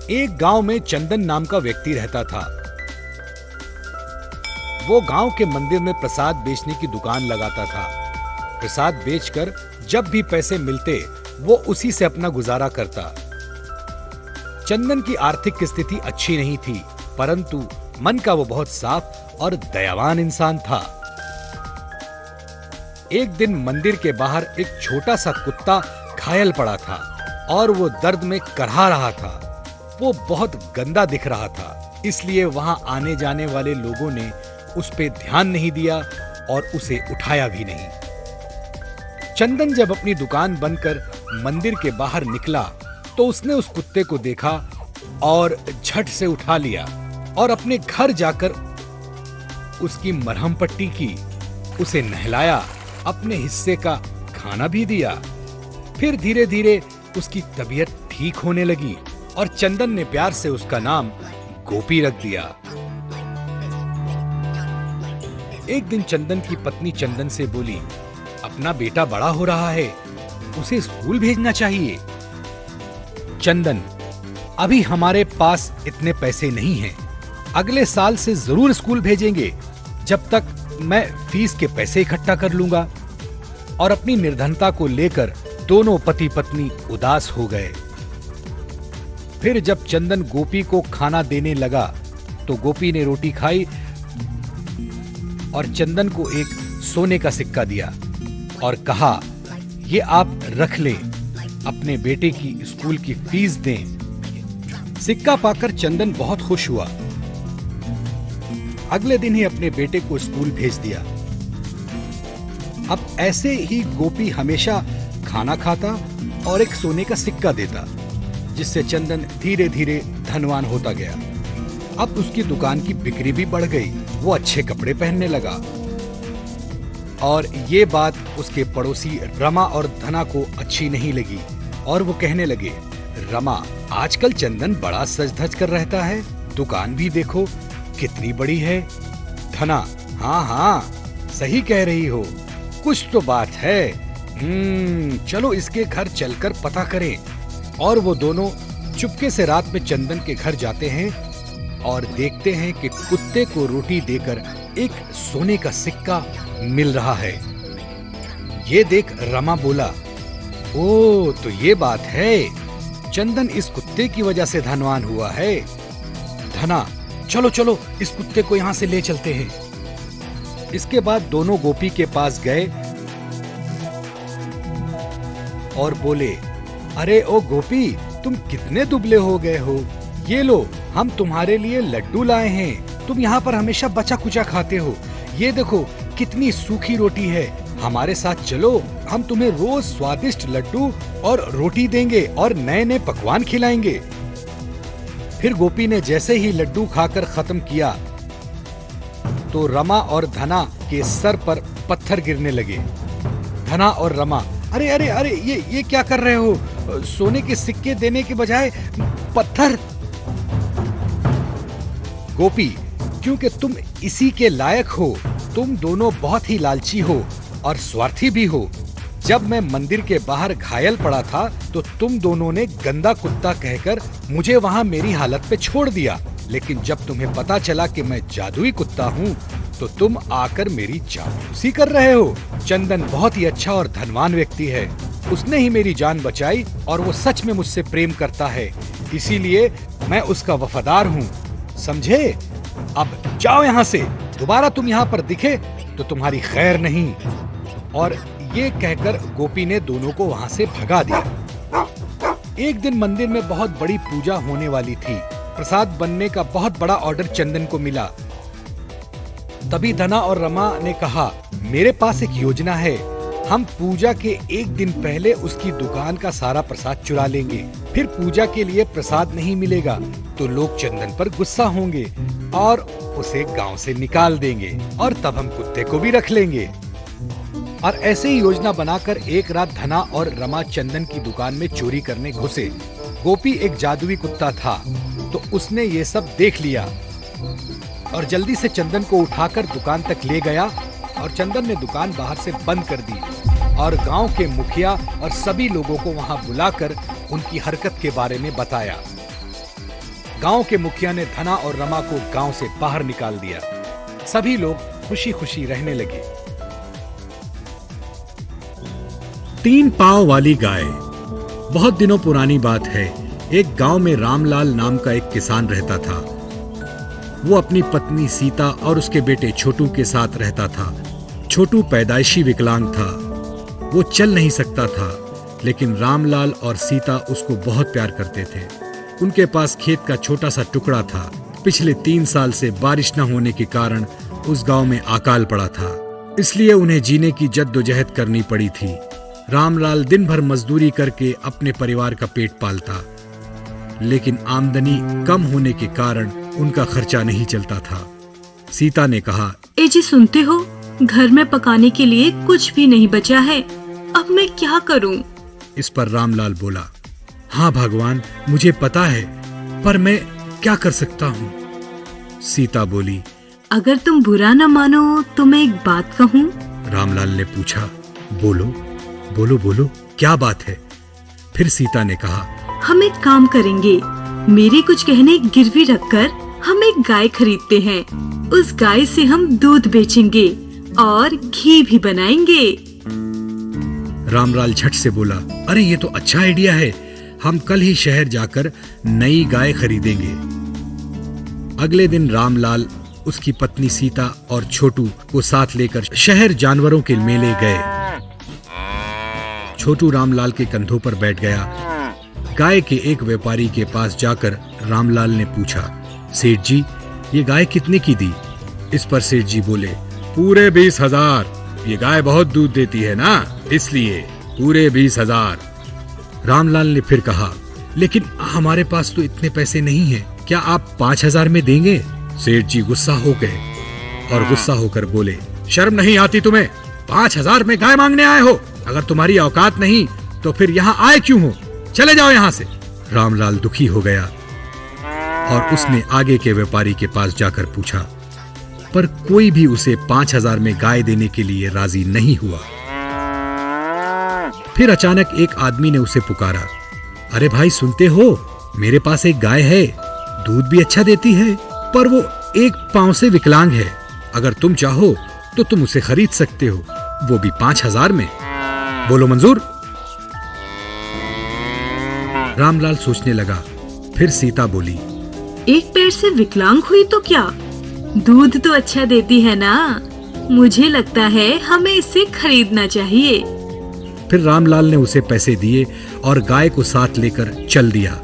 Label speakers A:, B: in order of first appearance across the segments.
A: एक गांव में चंदन नाम का व्यक्ति रहता था। वो गांव के मंदिर में प्रसाद बेचने की दुकान लगाता था। प्रसाद बेचकर जब भी पैसे मिलते वो उसी से अपना गुजारा करता। चंदन की आर्थिक स्थिति अच्छी नहीं थी, परंतु मन का वो बहुत साफ और दयावान इंसान था। एक दिन मंदिर के बाहर एक छोटा सा कुत्ता घायल पड़ा था और वो दर्द में करहा रहा था। वो बहुत गंदा दिख रहा था, इसलिए वहां आने जाने वाले लोगों ने उस पे ध्यान नहीं दिया और उसे उठाया भी नहीं। चंदन जब अपनी दुकान बंद कर मंदिर के बाहर निकला तो उसने उस कुत्ते को देखा और झट से उठा लिया और अपने घर जाकर उसकी मरहम पट्टी की, उसे नहलाया, अपने हिस्से का खाना भी दिया। फिर धीरे धीरे उसकी तबीयत ठीक होने लगी और चंदन ने प्यार से उसका नाम गोपी रख दिया। एक दिन चंदन की पत्नी चंदन से बोली, अपना बेटा बड़ा हो रहा है, उसे स्कूल भेजना चाहिए। चंदन, अभी हमारे पास इतने पैसे नहीं हैं, अगले साल से जरूर स्कूल भेजेंगे, जब तक मैं फीस के पैसे इकट्ठा कर लूंगा। और अपनी निर्धनता को लेकर दोनों पति पत्नी उदास हो गए। फिर जब चंदन गोपी को खाना देने लगा तो गोपी ने रोटी खाई और चंदन को एक सोने का सिक्का दिया और कहा, ये आप रख ले, अपने बेटे की स्कूल की फीस दें। सिक्का पाकर चंदन बहुत खुश हुआ। अगले दिन ही अपने बेटे को स्कूल भेज दिया। अब ऐसे ही गोपी हमेशा खाना खाता और एक सोने का सिक्का देता, जिससे चंदन धीरे धीरे धनवान होता गया। अब उसकी दुकान की बिक्री भी बढ़ गई, वो अच्छे कपड़े पहनने लगा। और ये बात उसके पड़ोसी रमा और धना को अच्छी नहीं लगी और वो कहने लगे, रमा, आजकल चंदन बड़ा सज धज कर रहता है, दुकान भी देखो कितनी बड़ी है। धना, हाँ हाँ सही कह रही हो, कुछ तो बात है। चलो इसके घर चलकर पता करें। और वो दोनों चुपके से रात में चंदन के घर जाते हैं और देखते हैं कि कुत्ते को रोटी देकर एक सोने का सिक्का मिल रहा है। ये देख रमा बोला, ओ तो ये बात है, चंदन इस कुत्ते की वजह से धनवान हुआ है। धना, चलो चलो इस कुत्ते को यहाँ से ले चलते हैं। इसके बाद दोनों गोपी के पास गए और बोले, अरे ओ गोपी, तुम कितने दुबले हो गए हो, ये लो हम तुम्हारे लिए लड्डू लाए हैं, तुम यहाँ पर हमेशा बचा कुचा खाते हो, ये देखो कितनी सूखी रोटी है, हमारे साथ चलो, हम तुम्हें रोज स्वादिष्ट लड्डू और रोटी देंगे और नए नए पकवान खिलाएंगे। फिर गोपी ने जैसे ही लड्डू खाकर खत्म किया तो रमा और धना के सर पर पत्थर गिरने लगे। धना और रमा, अरे अरे अरे ये क्या कर रहे हो, सोने के सिक्के देने के बजाय पत्थर। गोपी, क्योंकि तुम इसी के लायक हो, तुम दोनों बहुत ही लालची हो और स्वार्थी भी हो। जब मैं मंदिर के बाहर घायल पड़ा था तो तुम दोनों ने गंदा कुत्ता कहकर मुझे वहां मेरी हालत पे छोड़ दिया, लेकिन जब तुम्हें पता चला कि मैं जादुई कुत्ता हूँ तो तुम आकर मेरी जासूसी कर रहे हो। चंदन बहुत ही अच्छा और धनवान व्यक्ति है, उसने ही मेरी जान बचाई और वो सच में मुझसे प्रेम करता है, इसीलिए मैं उसका वफादार हूँ, समझे? अब जाओ यहाँ से, दोबारा तुम यहाँ पर दिखे तो तुम्हारी खैर नहीं। और ये कहकर गोपी ने दोनों को वहाँ से भगा दिया। एक दिन मंदिर में बहुत बड़ी पूजा होने वाली थी। प्रसाद बनने का बहुत बड़ा ऑर्डर चंदन को मिला। तभी धना और रमा ने कहा, मेरे पास एक योजना है, हम पूजा के एक दिन पहले उसकी दुकान का सारा प्रसाद चुरा लेंगे, फिर पूजा के लिए प्रसाद नहीं मिलेगा तो लोग चंदन पर गुस्सा होंगे और उसे गांव से निकाल देंगे और तब हम कुत्ते को भी रख लेंगे। और ऐसे ही योजना बनाकर एक रात धना और रमा चंदन की दुकान में चोरी करने घुसे। गोपी एक जादुई कुत्ता था तो उसने ये सब देख लिया और जल्दी से चंदन को उठाकर दुकान तक ले गया और चंदन ने दुकान बाहर से बंद कर दी और गांव के मुखिया और सभी लोगों को वहां बुलाकर उनकी हरकत के बारे में बताया। गांव के मुखिया ने धना और रमा को गांव से बाहर निकाल दिया। सभी लोग खुशी खुशी रहने लगे। 3 पांव वाली गाय। बहुत दिनों पुरानी बात है। एक गांव में रामलाल नाम का एक किसान रहता था। वो अपनी पत्नी सीता और उसके बेटे छोटू के साथ रहता था। छोटू पैदाइशी विकलांग था। वो चल नहीं सकता था, लेकिन रामलाल और सीता उसको बहुत प्यार करते थे। उनके पास खेत का छोटा सा टुकड़ा था। पिछले 3 साल से बारिश न होने के कारण उस गांव में अकाल पड़ा था, इसलिए उन्हें जीने की जद्दोजहद करनी पड़ी थी। रामलाल दिन भर मजदूरी करके अपने परिवार का पेट पालता, लेकिन आमदनी कम होने के कारण उनका खर्चा नहीं चलता था। सीता ने कहा,
B: ए जी सुनते हो, घर में पकाने के लिए कुछ भी नहीं बचा है, अब मैं क्या करूं?
A: इस पर रामलाल बोला, हाँ भगवान, मुझे पता है, पर मैं क्या कर सकता हूँ? सीता बोली,
B: अगर तुम बुरा न मानो तो मैं एक बात कहूँ?
A: रामलाल ने पूछा, बोलो बोलो बोलो, क्या बात है? फिर सीता ने कहा,
B: हम एक काम करेंगे, मेरे कुछ गहने गिरवी रखकर हम एक गाय खरीदते हैं। उस गाय से हम दूध बेचेंगे और घी भी बनाएंगे।
A: रामलाल झट से बोला, अरे ये तो अच्छा आइडिया है, हम कल ही शहर जाकर नई गाय खरीदेंगे। अगले दिन रामलाल उसकी पत्नी सीता और छोटू को साथ लेकर शहर जानवरों के मेले गए। छोटू रामलाल के कंधों पर बैठ गया। गाय के एक व्यापारी के पास जाकर रामलाल ने पूछा, सेठ जी, ये गाय कितने की दी? इस पर सेठ जी बोले, पूरे 20,000। ये गाय बहुत दूध देती है ना, इसलिए पूरे 20,000। रामलाल ने फिर कहा, लेकिन हमारे पास तो इतने पैसे नहीं हैं, क्या आप 5,000 में देंगे? सेठ जी गुस्सा हो गए और गुस्सा होकर बोले, शर्म नहीं आती तुम्हें? 5,000 में गाय मांगने आए हो? अगर तुम्हारी औकात नहीं तो फिर यहाँ आए क्यों हो? चले जाओ यहाँ से। रामलाल दुखी हो गया और उसने आगे के व्यापारी के पास जाकर पूछा, पर कोई भी उसे 5,000 में गाय देने के लिए राजी नहीं हुआ। फिर अचानक एक आदमी ने उसे पुकारा, अरे भाई सुनते हो, मेरे पास एक गाय है, दूध भी अच्छा देती है, पर वो एक पांव से विकलांग है। अगर तुम चाहो तो तुम उसे खरीद सकते हो, वो भी 5,000 में। बोलो मंजूर? रामलाल सोचने लगा। फिर सीता बोली,
B: एक पैर से विकलांग हुई तो क्या, दूध तो अच्छा देती है ना, मुझे लगता है हमें इसे खरीदना चाहिए।
A: फिर रामलाल ने उसे पैसे दिए और गाय को साथ लेकर चल दिया।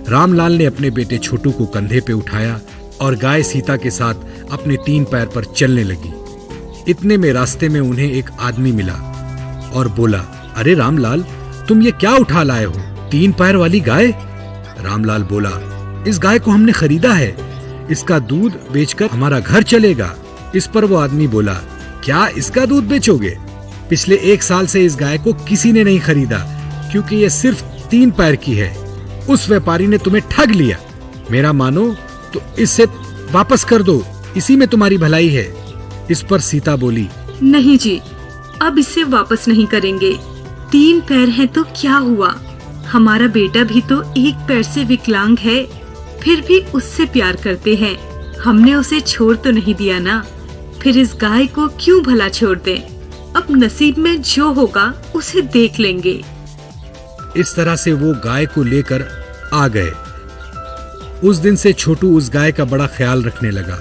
A: रामलाल ने अपने बेटे छोटू को कंधे पे उठाया और गाय सीता के साथ अपने 3 पैर पर चलने लगी। इतने में रास्ते में उन्हें एक आदमी मिला और बोला, अरे रामलाल, तुम ये क्या उठा लाए हो? 3 पैर वाली गाय? रामलाल बोला, इस गाय को हमने खरीदा है, इसका दूध बेचकर हमारा घर चलेगा। इस पर वो आदमी बोला, क्या इसका दूध बेचोगे? पिछले 1 साल से इस गाय को किसी ने नहीं खरीदा, क्योंकि ये सिर्फ 3 पैर की है। उस व्यापारी ने तुम्हें ठग लिया। मेरा मानो तो इसे वापस कर दो, इसी में तुम्हारी भलाई है। इस पर सीता बोली,
B: नहीं जी, अब इसे वापस नहीं करेंगे। 3 पैर है तो क्या हुआ, हमारा बेटा भी तो 1 पैर से विकलांग है, फिर भी उससे प्यार करते हैं। हमने उसे छोड़ तो नहीं दिया ना, फिर इस गाय को क्यों भला छोड़ दें? अब नसीब में जो होगा उसे देख लेंगे।
A: इस तरह से वो गाय को लेकर आ गए। उस दिन से छोटू उस गाय का बड़ा ख्याल रखने लगा।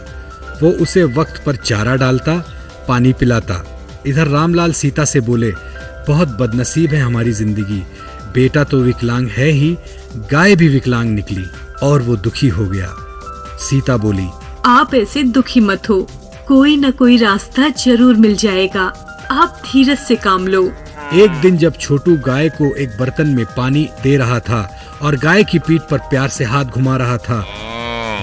A: वो उसे वक्त पर चारा डालता, पानी पिलाता। इधर रामलाल सीता से बोले, बहुत बदनसीब है हमारी जिंदगी, बेटा तो विकलांग है ही, गाय भी विकलांग निकली। और वो दुखी हो गया। सीता बोली,
B: आप ऐसे दुखी मत हो, कोई न कोई रास्ता जरूर मिल जाएगा, आप धीरज से काम लो।
A: एक दिन जब छोटू गाय को एक बर्तन में पानी दे रहा था और गाय की पीठ पर प्यार से हाथ घुमा रहा था,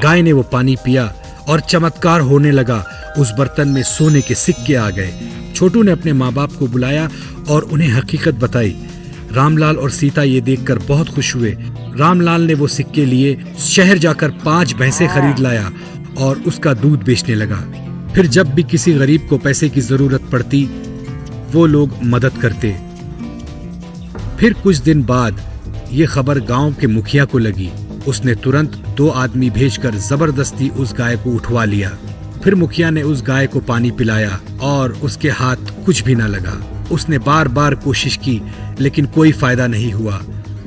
A: गाय ने वो पानी पिया और चमत्कार होने लगा। उस बर्तन में सोने के सिक्के आ गए। छोटू ने अपने माँ बाप को बुलाया और उन्हें हकीकत बताई। रामलाल और सीता ये देखकर बहुत खुश हुए। रामलाल ने वो सिक्के लिए शहर जाकर 5 भैंसें खरीद लाया और उसका दूध बेचने लगा। फिर जब भी किसी गरीब को पैसे की जरूरत पड़ती, वो लोग मदद करते। फिर कुछ दिन बाद ये खबर गांव के मुखिया को लगी। उसने तुरंत 2 आदमी भेजकर जबरदस्ती उस गाय को उठवा लिया। फिर मुखिया ने उस गाय को पानी पिलाया और उसके हाथ कुछ भी न लगा। उसने बार बार कोशिश की लेकिन कोई फायदा नहीं हुआ।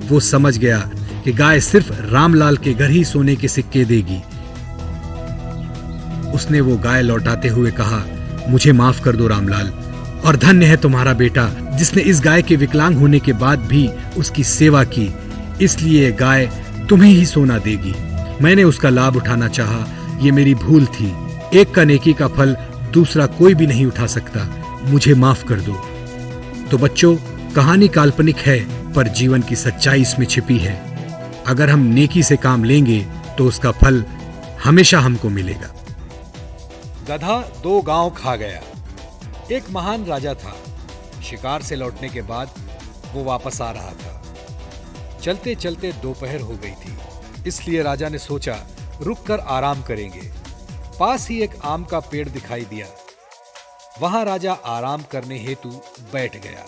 A: वो समझ गया कि गाय सिर्फ रामलाल के घर ही सोने के सिक्के देगी। उसने वो गाय लौटाते हुए कहा, मुझे माफ कर दो रामलाल, और धन्य है तुम्हारा बेटा जिसने इस गाय के विकलांग होने के बाद भी उसकी सेवा की, इसलिए गाय तुम्हें ही सोना देगी। मैंने उसका लाभ उठाना चाहा, ये मेरी भूल थी। एक का नेकी का फल दूसरा कोई भी नहीं उठा सकता, मुझे माफ कर दो। तो बच्चों, कहानी काल्पनिक है पर जीवन की सच्चाई इसमें छिपी है। अगर हम नेकी से काम लेंगे तो उसका फल हमेशा हमको मिलेगा। गधा 2 गांव खा गया। एक महान राजा था। शिकार से लौटने के बाद वो वापस आ रहा था। चलते चलते दोपहर हो गई थी, इसलिए राजा ने सोचा रुक कर आराम करेंगे। पास ही एक आम का पेड़ दिखाई दिया। वहां राजा आराम करने हेतु बैठ गया।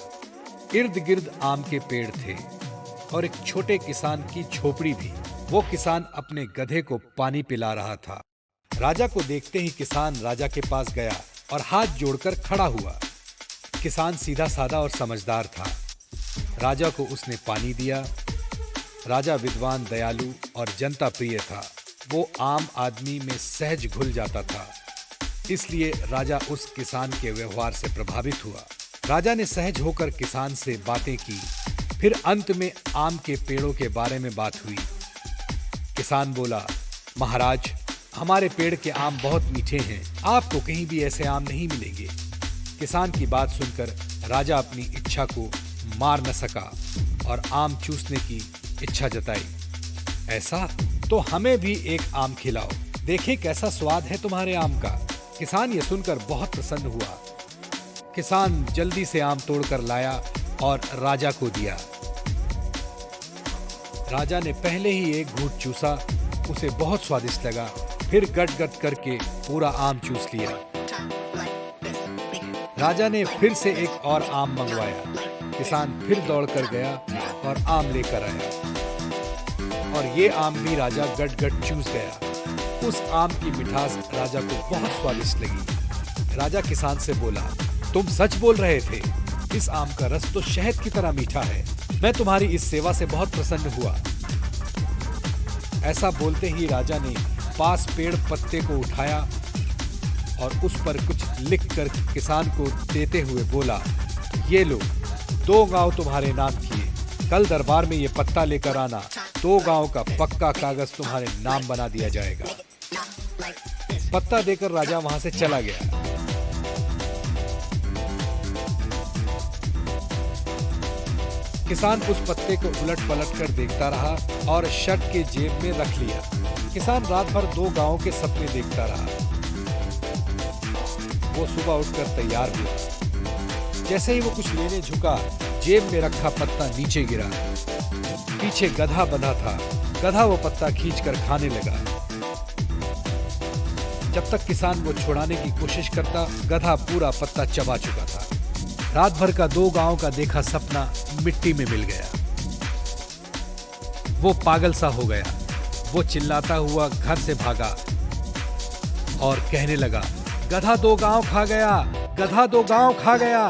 A: इर्द गिर्द आम के पेड़ थे और एक छोटे किसान की झोपड़ी भी। वो किसान अपने गधे को पानी पिला रहा था। राजा को देखते ही किसान राजा के पास गया और हाथ जोड़कर खड़ा हुआ। किसान सीधा साधा और समझदार था। राजा को उसने पानी दिया। राजा विद्वान, दयालु और जनता प्रिय था। वो आम आदमी में सहज घुल जाता था, इसलिए राजा उस किसान के व्यवहार से प्रभावित हुआ। राजा ने सहज होकर किसान से बातें की। फिर अंत में आम के पेड़ों के बारे में बात हुई। किसान बोला, महाराज, हमारे पेड़ के आम बहुत मीठे हैं, आपको कहीं भी ऐसे आम नहीं मिलेंगे। किसान की बात सुनकर राजा अपनी इच्छा को मार न सका और आम चूसने की इच्छा जताई। ऐसा? तो हमें भी एक आम खिलाओ, देखें कैसा स्वाद है तुम्हारे आम का। किसान ये सुनकर बहुत प्रसन्न हुआ। किसान जल्दी से आम तोड़कर लाया और राजा को दिया। राजा ने पहले ही एक घूंट चूसा, उसे बहुत स्वादिष्ट लगा। फिर गट-गट करके पूरा आम चूस लिया। राजा ने फिर से एक और आम मंगवाया। किसान फिर दौड़कर गया और आम लेकर आया और ये आम भी राजा गट-गट चूस गया। उस आम की मिठास राजा को बहुत स्वादिष्ट लगी। राजा किसान से बोला, तुम सच बोल रहे थे, इस आम का रस तो शहद की तरह मीठा है। मैं तुम्हारी इस सेवा से बहुत प्रसन्न हुआ। ऐसा बोलते ही राजा ने पास पेड़ पत्ते को उठाया और उस पर कुछ लिखकर किसान को देते हुए बोला, ये लो, 2 गांव तुम्हारे नाम किए। कल दरबार में ये पत्ता लेकर आना, 2 गांव का पक्का कागज तुम्हारे नाम बना दिया जाएगा। पत्ता देकर राजा वहां से चला गया। किसान उस पत्ते को उलट पलट कर देखता रहा और शर्ट के जेब में रख लिया। किसान रात भर 2 गांवों के सपने देखता रहा। वो सुबह उठकर तैयार हुआ। जैसे ही वो कुछ लेने झुका, जेब में रखा पत्ता नीचे गिरा। पीछे गधा बंधा था। गधा वो पत्ता खींचकर खाने लगा। जब तक किसान वो छुड़ाने की कोशिश करता, गधा पूरा पत्ता चबा चुका था। रात भर का 2 गांव का देखा सपना मिट्टी में मिल गया। वो पागल सा हो गया। वो चिल्लाता हुआ घर से भागा और कहने लगा, गधा 2 गांव खा गया, गधा 2 गांव खा गया।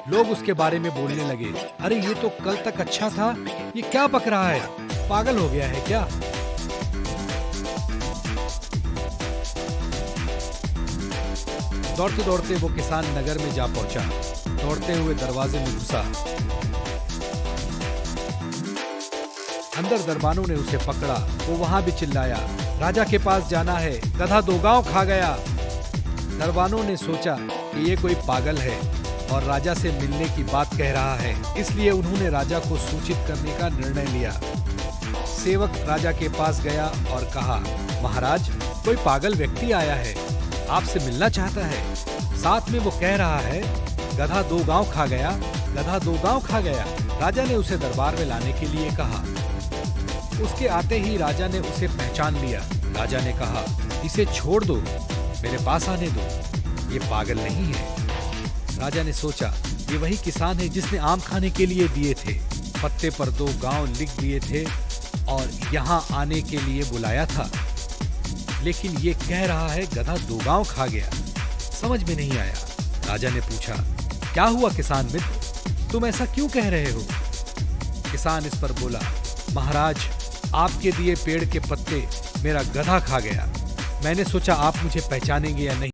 A: लोग उसके बारे में बोलने लगे, अरे ये तो कल तक अच्छा था, ये क्या बक रहा है, पागल हो गया है क्या? दौड़ते दौड़ते वो किसान नगर में जा पहुंचा। दौड़ते हुए दरवाजे में घुसा। अंदर दरबानों ने उसे पकड़ा। वो वहां भी चिल्लाया, राजा के पास जाना है, गधा 2 गांव खा गया। दरबानों ने सोचा कि ये कोई पागल है और राजा से मिलने की बात कह रहा है, इसलिए उन्होंने राजा को सूचित करने का निर्णय लिया। सेवक राजा के पास गया और कहा, महाराज, कोई पागल व्यक्ति आया है, आपसे मिलना चाहता है। साथ में वो कह रहा है, गधा 2 गांव खा गया, गधा 2 गांव खा गया। राजा ने उसे दरबार में लाने के लिए कहा। उसके आते ही राजा ने उसे पहचान लिया। राजा ने कहा, इसे छोड़ दो, मेरे पास आने दो, ये पागल नहीं है। राजा ने सोचा, ये वही किसान है जिसने आम खाने के लिए दिए थे। पत्ते पर 2 गांव लिख दिए थे और यहाँ आने के लिए बुलाया था, लेकिन ये कह रहा है गधा 2 गांव खा गया। समझ में नहीं आया। राजा ने पूछा, क्या हुआ किसान मित्र, तुम ऐसा क्यों कह रहे हो? किसान इस पर बोला, महाराज, आपके दिए पेड़ के पत्ते मेरा गधा खा गया। मैंने सोचा आप मुझे पहचानेंगे या नहीं।